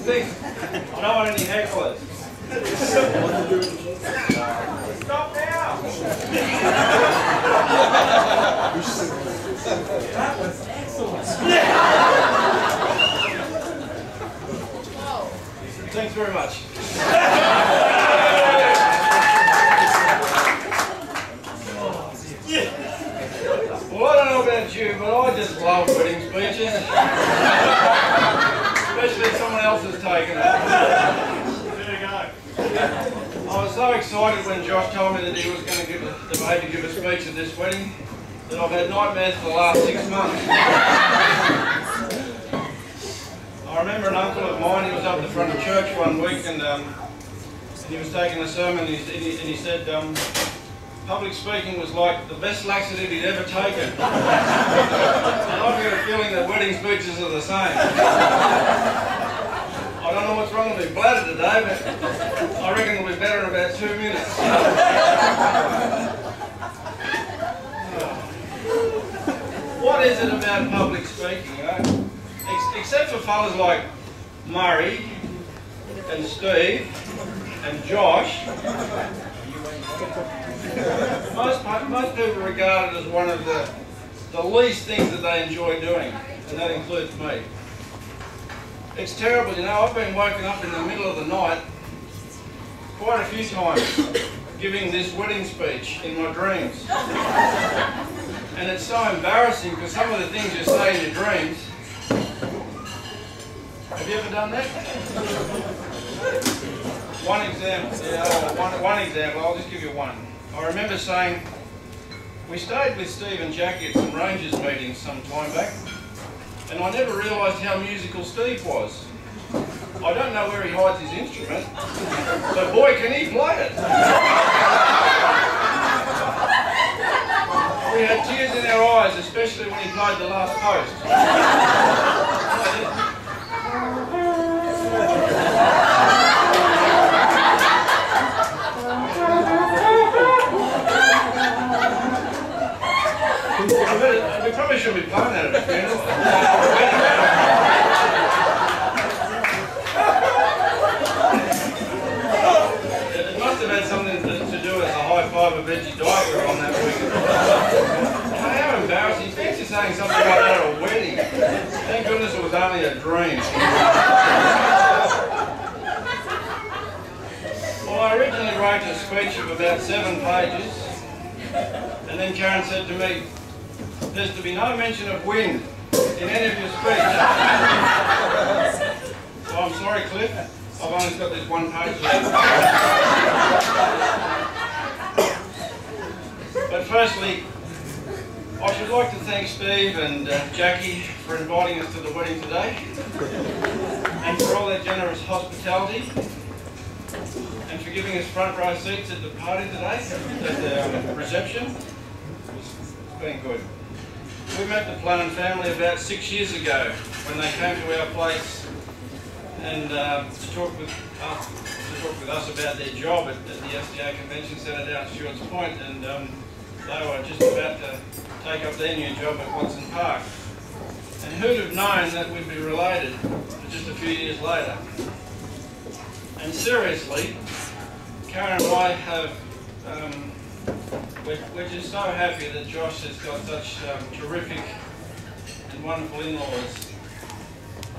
Think. I don't want any hecklers. Stop now! That was excellent. Thanks very much. Well, I don't know about you, but I just love wedding speeches. Especially if someone else has taken it. There you go. I was so excited when Josh told me that he was going to give a speech at this wedding that I've had nightmares for the last 6 months. I remember an uncle of mine, he was up the front of church one week and he was taking a sermon and he said public speaking was like the best laxative he'd ever taken. And I've got a feeling that wedding speeches are the same. I don't know what's wrong with my bladder today, but I reckon it'll be better in about 2 minutes. What is it about public speaking, you know? Except for fellas like Murray and Steve and Josh, most people regard it as one of the least things that they enjoy doing, and that includes me. It's terrible, you know, I've been woken up in the middle of the night quite a few times giving this wedding speech in my dreams. And it's so embarrassing because some of the things you say in your dreams. Have you ever done that? One example, I'll just give you one. I remember saying, we stayed with Steve and Jackie at some Rangers meetings some time back, and I never realised how musical Steve was. I don't know where he hides his instrument, but boy can he play it. We had tears in our eyes, especially when he played the last post. We probably should be playing that at a funeral. It must have had something to do with a high five of Veggie Diver on that weekend. How embarrassing. He thinks you're saying something like that at a wedding. Thank goodness it was only a dream. Well, I originally wrote a speech of about 7 pages, and then Karen said to me, there's to be no mention of wind in any of your speech. So I'm sorry, Cliff, I've only got this 1 page left. But firstly, I should like to thank Steve and Jackie for inviting us to the wedding today, and for all their generous hospitality, and for giving us front row seats at the party today, at the reception. It's been good. We met the Plannon family about 6 years ago when they came to our place and to talk with us about their job at the SDA Convention Centre down at Stewart's Point, and they were just about to take up their new job at Watson Park. And who'd have known that we'd be related just a few years later? And seriously, Karen and I have we're just so happy that Josh has got such terrific and wonderful in-laws,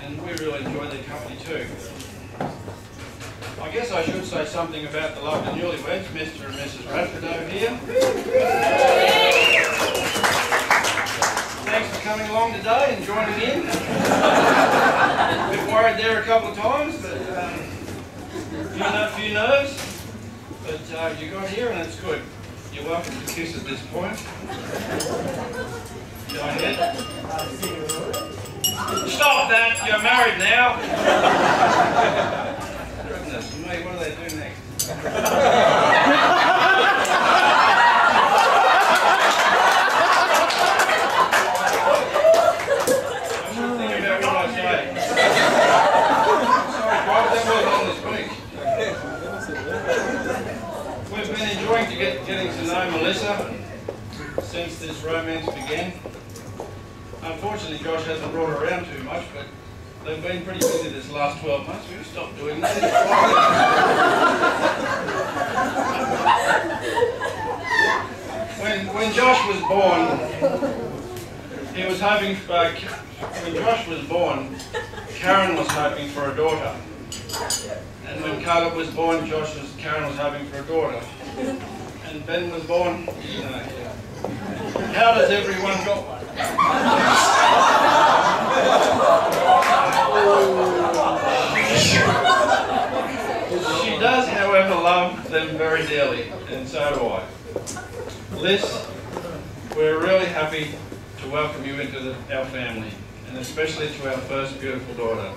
and we really enjoy their company too. I guess I should say something about the lovely newlyweds, Mr. and Mrs. Radford over here. Thanks for coming along today and joining in. Been worried there a couple of times, but a few nerves, but you got here and it's good. You're welcome to kiss at this point. Go ahead. Stop that! You're married now. Goodness me, what do they do next? I should think about what I say. Sorry, Bob, that wasn't on the speech. We've been enjoying getting to know Melissa since this romance began. Unfortunately, Josh hasn't brought her around too much, but They've been pretty busy this last 12 months. We've stopped doing that. When Josh was born, he was hoping for, when Josh was born, Karen was hoping for a daughter. And when Caleb was born, Karen was hoping for a daughter. And Ben was born, you know. How does everyone got one? She does, however, love them very dearly, and so do I. Liz, we're really happy to welcome you into our family, and especially to our first beautiful daughter.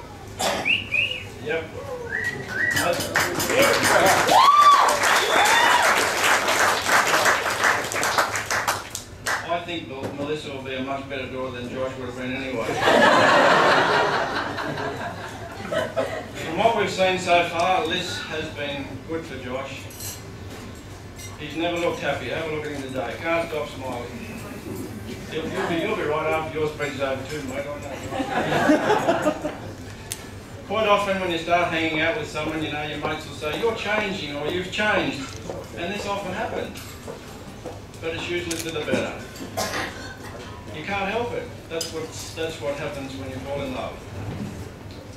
Yep. I think Melissa will be a much better daughter than Josh would have been anyway. From what we've seen so far, Liz has been good for Josh. He's never looked happy. Have a look at him today. Can't stop smiling. You'll be right after yours brings over too, mate. I know. Quite often when you start hanging out with someone, you know, your mates will say, "You're changing," or "You've changed." And this often happens. But it's usually to the better. You can't help it. That's what happens when you fall in love.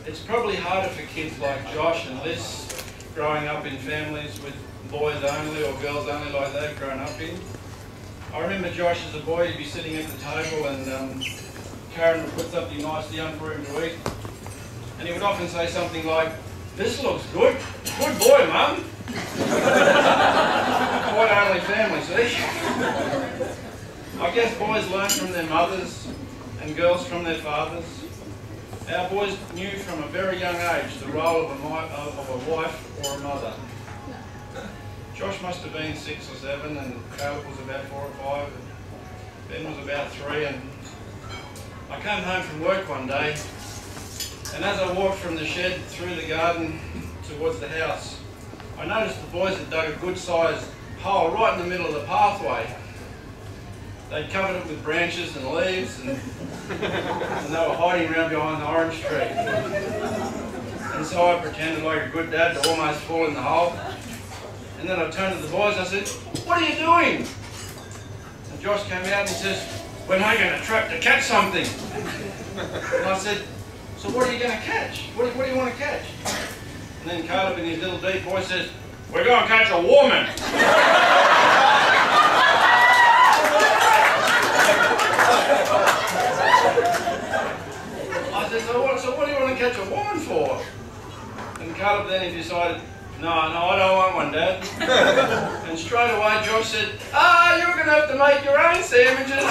It's probably harder for kids like Josh and Liz, growing up in families with boys only or girls only like they've grown up in. I remember Josh as a boy, he'd be sitting at the table and Karen would put something nicely on for him to eat. And he would often say something like, "This looks good. Good boy, Mum." Quite only family, see? I guess boys learn from their mothers and girls from their fathers. Our boys knew from a very young age the role of a wife or a mother. Josh must have been 6 or 7 and Caleb was about 4 or 5 and Ben was about 3, and I came home from work one day and as I walked from the shed through the garden towards the house, I noticed the boys had dug a good sized hole right in the middle of the pathway. They'd covered it with branches and leaves and they were hiding around behind the orange tree. And so I pretended like a good dad to almost fall in the hole. And then I turned to the boys and I said, "What are you doing?" And Josh came out and says, "We're making a trap to catch something." And I said, "So what are you going to catch? What do you want to catch?" And then Caleb in his little deep voice says, "We're going to catch a woman." I said, so what do you want to catch a woman for? And Caleb then he decided, no, I don't want one, Dad. And straight away Josh said, "You're going to have to make your own sandwiches."